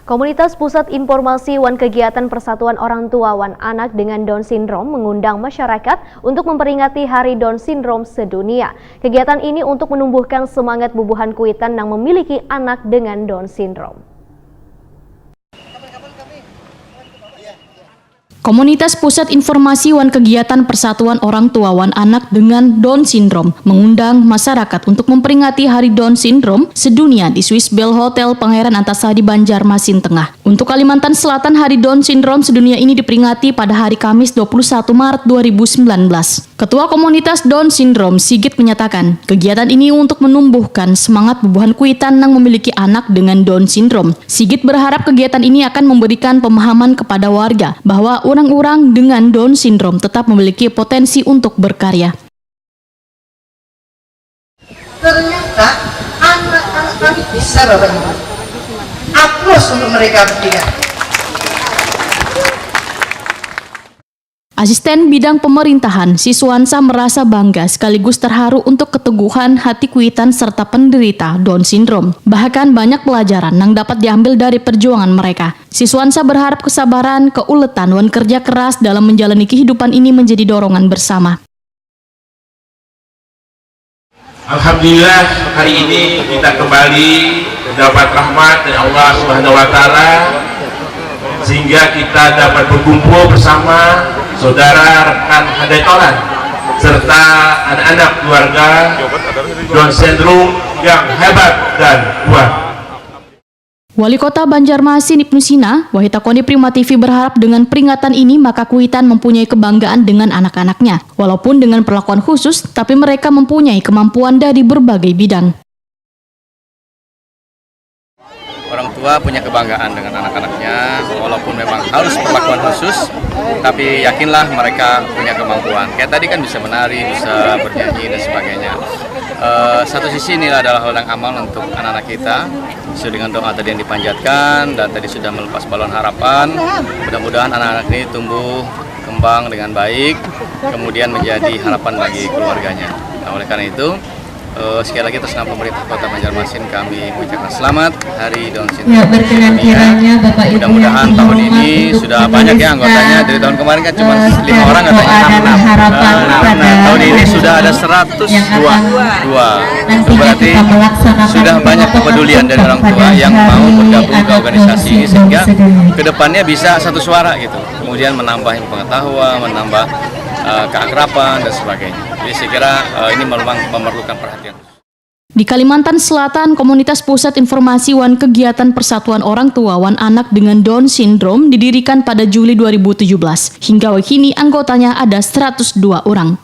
Komunitas Pusat Informasi Wan Kegiatan Persatuan Orang Tua Wan Anak dengan Down Syndrome mengundang masyarakat untuk memperingati Hari Down Syndrome sedunia. Kegiatan ini untuk menumbuhkan semangat bubuhan Kuitang yang memiliki anak dengan Down Syndrome. Komunitas Pusat Informasi Wan Kegiatan Persatuan Orang Tua Wan Anak dengan Down Syndrome mengundang masyarakat untuk memperingati Hari Down Syndrome sedunia di Swiss Bell Hotel Pangeran Antasari Banjarmasin Tengah. Untuk Kalimantan Selatan, Hari Down Syndrome sedunia ini diperingati pada hari Kamis 21 Maret 2019. Ketua Komunitas Down Syndrome, Sigit, menyatakan kegiatan ini untuk menumbuhkan semangat bubuhan Kuitang yang memiliki anak dengan Down Syndrome. Sigit berharap kegiatan ini akan memberikan pemahaman kepada warga bahwa orang-orang dengan Down Syndrome tetap memiliki potensi untuk berkarya. Ternyata anak-anak kami bisa, Bapak Ibu. Aplaus untuk mereka bertiga. Asisten Bidang Pemerintahan, Siswansa merasa bangga sekaligus terharu untuk keteguhan hati Kuitang serta penderita Down Syndrome. Bahkan banyak pelajaran yang dapat diambil dari perjuangan mereka. Siswansa berharap kesabaran, keuletan, dan kerja keras dalam menjalani kehidupan ini menjadi dorongan bersama. Alhamdulillah, hari ini kita kembali mendapat rahmat dari Allah Subhanahu wa Ta'ala, sehingga kita dapat berkumpul bersama saudara, rekan, hadetoran, serta anak-anak keluarga Down Syndrome yang hebat dan kuat. Wali Kota Banjarmasin Ibnu Sina, Wahid Takoni Prima TV berharap dengan peringatan ini maka Kuitang mempunyai kebanggaan dengan anak-anaknya. Walaupun dengan perlakuan khusus, tapi mereka mempunyai kemampuan dari berbagai bidang. Orang tua punya kebanggaan dengan anak-anaknya, walaupun memang harus perlakuan khusus, tapi yakinlah mereka punya kemampuan. Kayak tadi kan bisa menari, bisa bernyanyi dan sebagainya. Satu sisi ini adalah ladang amal untuk anak-anak kita, sesuai dengan doa tadi yang dipanjatkan dan tadi sudah melepas balon harapan. Mudah-mudahan anak-anak ini tumbuh kembang dengan baik, kemudian menjadi harapan bagi keluarganya. Nah, oleh karena itu, sekali lagi atas nama pemerintah Kota Banjarmasin kami mengucapkan selamat Hari Down Syndrome. Mudah-mudahan tahun ini sudah banyak ya anggotanya. Dari tahun kemarin kan cuma 5 orang katanya. Tahun ini sudah ada 102. Itu berarti sudah banyak kepedulian dari orang tua yang mau bergabung ke organisasi ini, sehingga kedepannya bisa satu suara gitu. Kemudian menambah pengetahuan, menambah keakraban dan sebagainya. Jadi saya kira ini memang memerlukan perhatian. Di Kalimantan Selatan, Komunitas Pusat Informasi Wan Kegiatan Persatuan Orang Tua Wan Anak dengan Down Syndrome didirikan pada Juli 2017. Hingga kini anggotanya ada 102 orang.